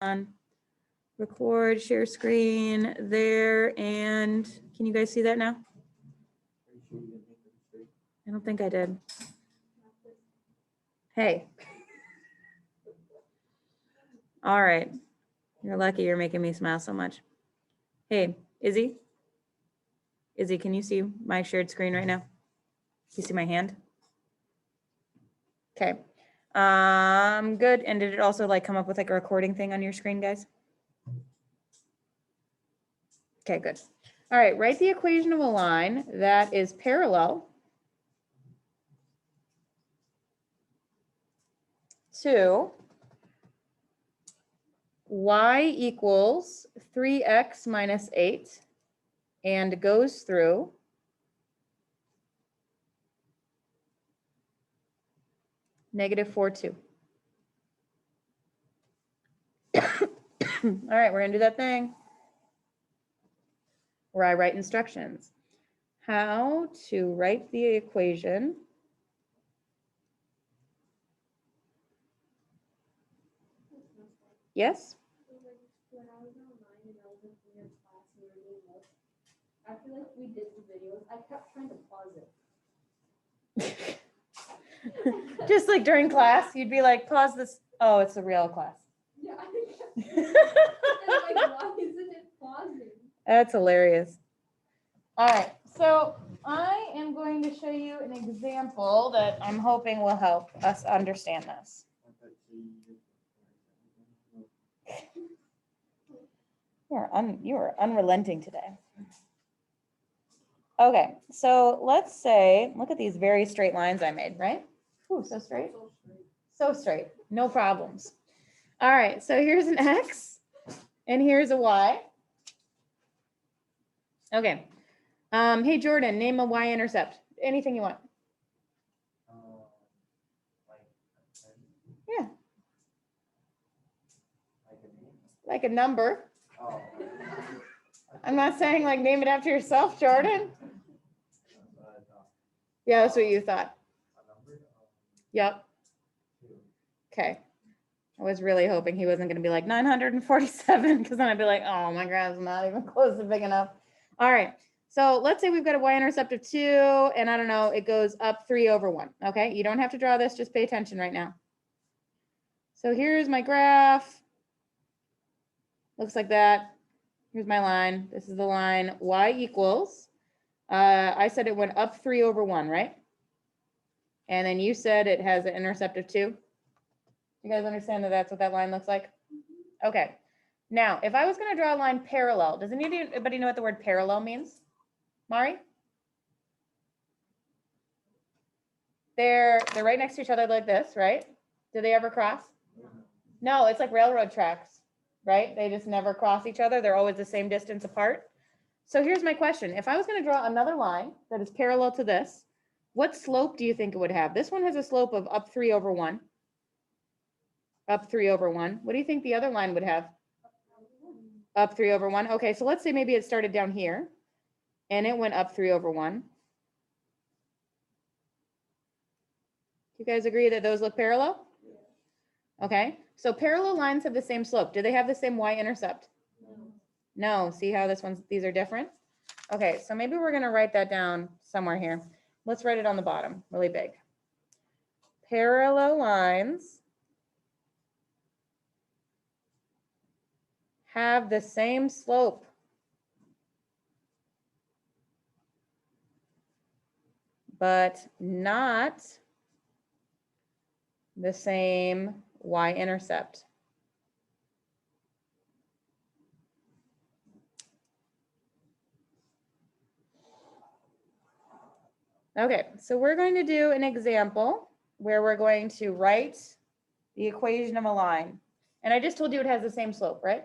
on. Record, share screen there, and can you guys see that now? I don't think I did. Hey. All right. You're lucky you're making me smile so much. Hey, Izzy? Izzy, can you see my shared screen right now? You see my hand? Okay. Good. And did it also like come up with like a recording thing on your screen, guys? Okay, good. All right, write the equation of a line that is parallel to y equals 3x minus 8 and goes through negative 4, 2. All right, we're gonna do that thing where I write instructions. How to write the equation yes? When I was online and I was in your class and you were doing this, after like we did the videos, I kept trying to pause it. Just like during class, you'd be like, pause this. Oh, it's a real class. Yeah, I kept and like, why isn't it pausing? That's hilarious. All right, so I am going to show you an example that I'm hoping will help us understand this. You are unrelenting today. Okay, so let's say, look at these very straight lines I made, right? Ooh, so straight. So straight, no problems. All right, so here's an X and here's a Y. Okay. Hey, Jordan, name a Y-intercept. Anything you want. Yeah. Like a number. I'm not saying like name it after yourself, Jordan. Yeah, that's what you thought. Yep. Okay. I was really hoping he wasn't going to be like 947 because then I'd be like, oh my God, it's not even close to big enough. All right. So let's say we've got a y-intercept of 2 and I don't know, it goes up 3 over 1. Okay. You don't have to draw this. Just pay attention right now. So here's my graph. Looks like that. Here's my line. This is the line y equals. I said it went up 3 over 1, right? And then you said it has an intercept of 2. You guys understand that that's what that line looks like? Okay. Now, if I was going to draw a line parallel, does anybody know what the word parallel means? Mari? They're right next to each other like this, right? Do they ever cross? No, it's like railroad tracks, right? They just never cross each other. They're always the same distance apart. So here's my question. If I was going to draw another line that is parallel to this, what slope do you think it would have? This one has a slope of up 3 over 1. Up 3 over 1. What do you think the other line would have? Up 3 over 1. Okay, so let's say maybe it started down here and it went up 3 over 1. Do you guys agree that those look parallel? Okay, so parallel lines have the same slope. Do they have the same y-intercept? No. See how these are different? Okay, so maybe we're going to write that down somewhere here. Let's write it on the bottom, really big. Parallel lines have the same slope. But not the same y-intercept. Okay, so we're going to do an example where we're going to write the equation of a line. And I just told you it has the same slope, right?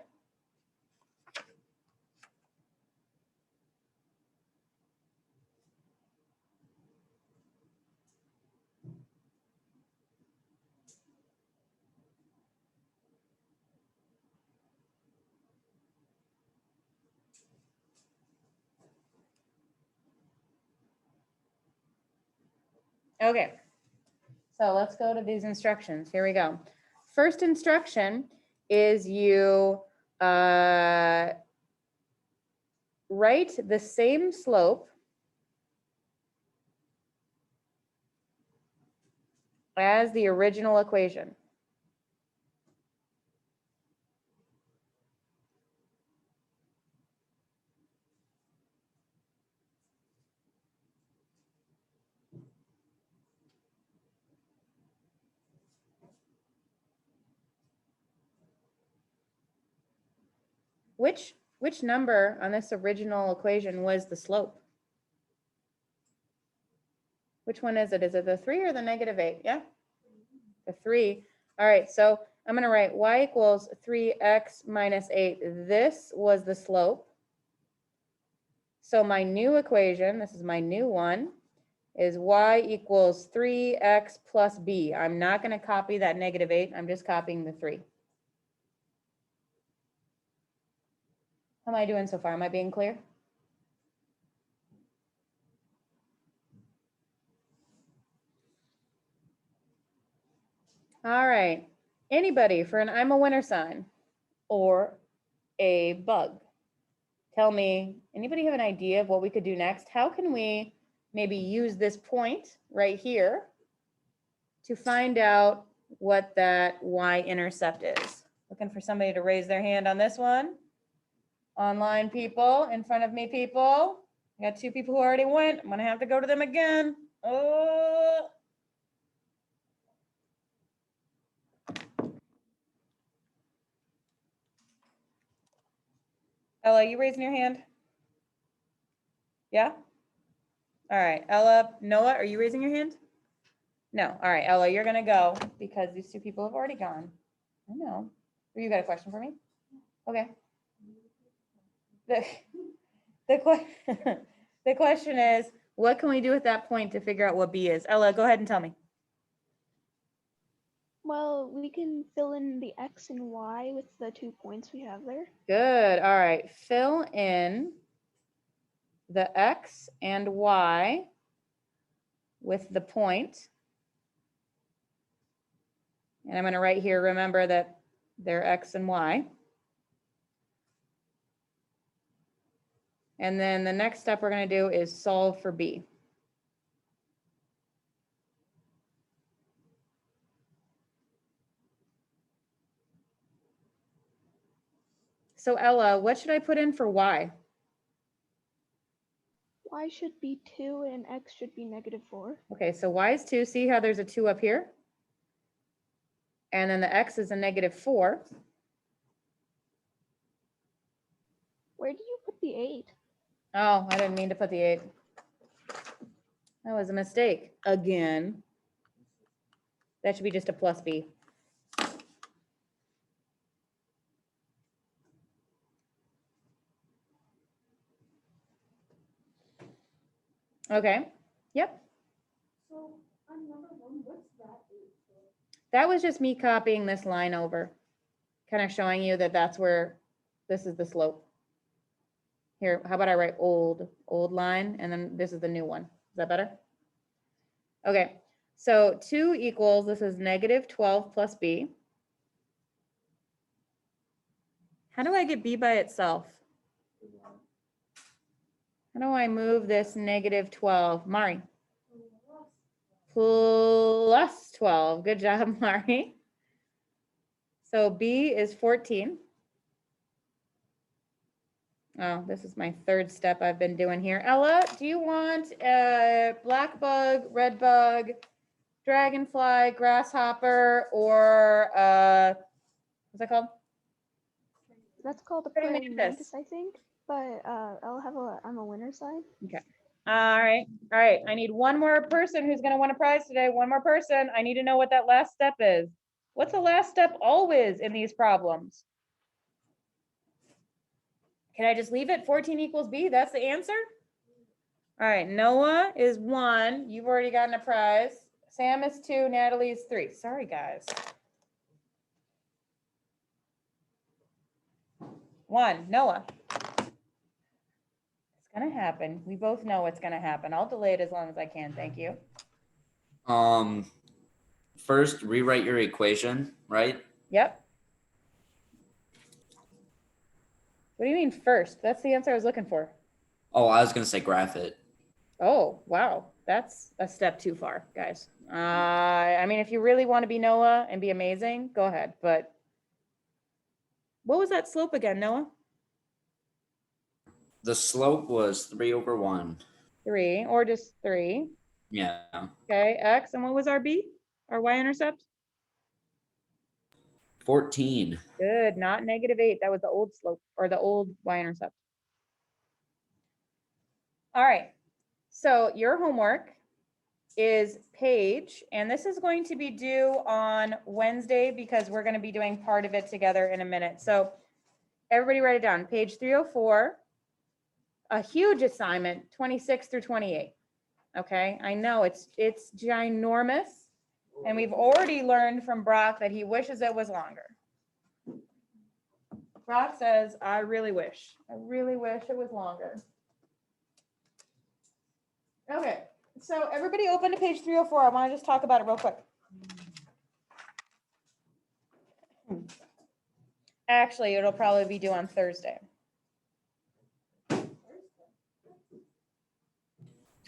Okay, so let's go to these instructions. Here we go. First instruction is you write the same slope as the original equation. Which number on this original equation was the slope? Which one is it? Is it the 3 or the -8? Yeah, the 3. All right, so I'm going to write y equals 3x minus 8. This was the slope. So my new equation, this is my new one, is y equals 3x plus b. I'm not going to copy that -8. I'm just copying the 3. How am I doing so far? Am I being clear? All right. Anybody for an I'm a winner sign or a bug? Tell me, anybody have an idea of what we could do next? How can we maybe use this point right here to find out what that y-intercept is? Looking for somebody to raise their hand on this one. Online people, in front of me people. I got 2 people who already went. I'm gonna have to go to them again. Oh. Ella, you raising your hand? Yeah? All right, Ella, Noah, are you raising your hand? No, all right, Ella, you're gonna go because these 2 people have already gone. I know. You got a question for me? Okay. The question is, what can we do at that point to figure out what B is? Ella, go ahead and tell me. Well, we can fill in the x and y with the 2 points we have there. Good, all right, fill in the X and Y with the point. And I'm gonna write here, remember that they're X and Y. And then the next step we're gonna do is solve for B. So Ella, what should I put in for Y? Y should be 2 and x should be -4. Okay, so Y is 2. See how there's a 2 up here? And then the X is a -4. Where do you put the 8? Oh, I didn't mean to put the 8. That was a mistake again. That should be just a plus B. Okay, yep. So on number 1, what's that 8 for? That was just me copying this line over, kind of showing you that that's where this is the slope. Here, how about I write old line, and then this is the new one. Is that better? Okay, so 2 equals, this is -12 plus B. How do I get B by itself? How do I move this -12? Mari. Plus 12. Good job, Mari. So B is 14. Oh, this is my 3rd step I've been doing here. Ella, do you want a black bug, red bug, dragonfly, grasshopper, or what's that called? That's called a Praying praying mantis. mantis, I think. But I'll have a I'm a winner sign. Okay. All right. I need one more person who's going to win a prize today. One more person. I need to know what that last step is. What's the last step always in these problems? Can I just leave it? 14 equals B. That's the answer. All right. Noah is 1. You've already gotten a prize. Sam is 2. Natalie is 3. Sorry, guys. 1. Noah. It's going to happen. We both know it's going to happen. I'll delay it as long as I can. Thank you. First, rewrite your equation, right? Yep. What do you mean first? That's the answer I was looking for. Oh, I was gonna say graph it. Oh, wow. That's a step too far, guys. I mean, if you really want to be Noah and be amazing, go ahead. But what was that slope again, Noah? The slope was 3/1. 3 or just 3. Yeah. Okay, X. And what was our B? Our Y-intercept? 14. Good, not -8. That was the old slope or the old Y-intercept. All right. So your homework is page, and this is going to be due on Wednesday because we're going to be doing part of it together in a minute. So everybody write it down. Page 304, a huge assignment, 26 through 28. Okay, I know it's ginormous, and we've already learned from Brock that he wishes it was longer. Brock says, I really wish it was longer. Okay, so everybody open to page 304. I want to just talk about it real quick. Actually, it'll probably be due on Thursday. Can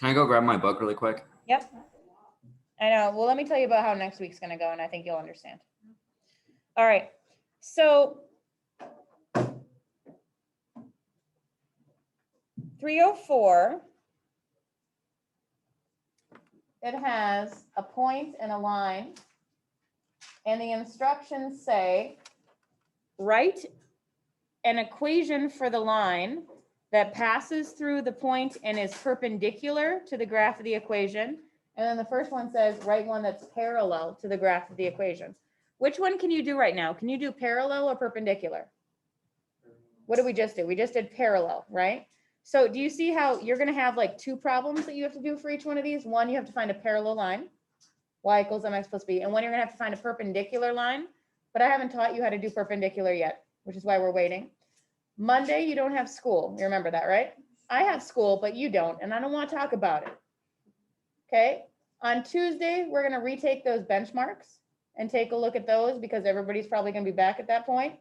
I go grab my book really quick? Yep. I know. Well, let me tell you about how next week's going to go, and I think you'll understand. All right. So 304, it has a point and a line, and the instructions say, write an equation for the line that passes through the point and is perpendicular to the graph of the equation. And then the first one says, write one that's parallel to the graph of the equation. Which one can you do right now? Can you do parallel or perpendicular? What did we just do? We just did parallel, right? So do you see how you're going to have like 2 problems that you have to do for each one of these? One, you have to find a parallel line, y equals mx plus b. And one, you're going to have to find a perpendicular line. But I haven't taught you how to do perpendicular yet, which is why we're waiting. Monday, you don't have school. You remember that, right? I have school, but you don't, and I don't want to talk about it. Okay? On Tuesday, we're going to retake those benchmarks and take a look at those because everybody's probably going to be back at that point.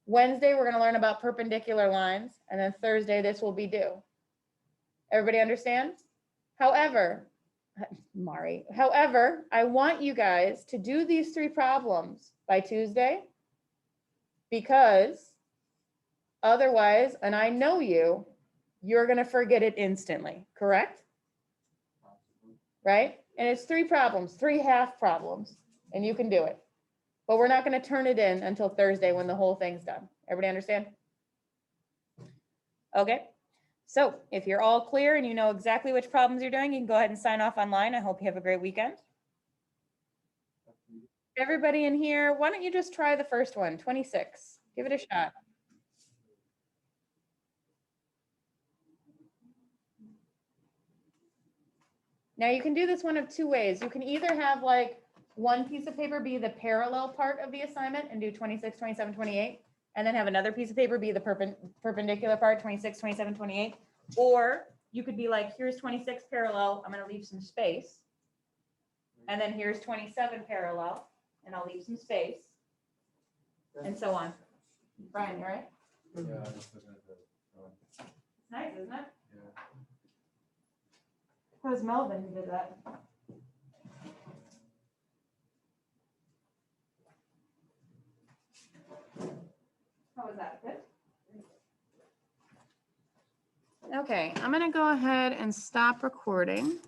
Wednesday, we're going to learn about perpendicular lines, and then Thursday, this will be due. Everybody understand? However, Mari, however, I want you guys to do these 3 problems by Tuesday because otherwise, and I know you're going to forget it instantly, correct? Right? And it's 3 problems, 3 half problems, and you can do it. But we're not going to turn it in until Thursday when the whole thing's done. Everybody understand? Okay. So if you're all clear and you know exactly which problems you're doing, you can go ahead and sign off online. I hope you have a great weekend. Everybody in here, why don't you just try the first one, 26. Give it a shot. Now you can do this one of 2 ways. You can either have like one piece of paper be the parallel part of the assignment and do 26, 27, 28, and then have another piece of paper be the perpendicular part, 26, 27, 28. Or you could be like, here's 26 parallel, I'm going to leave some space. And then here's 27 parallel, and I'll leave some space. And so on. Brian, you all right? Yeah. It's nice, isn't it? That was Melvin who did that. How was that? Good? Okay, I'm gonna go ahead and stop recording.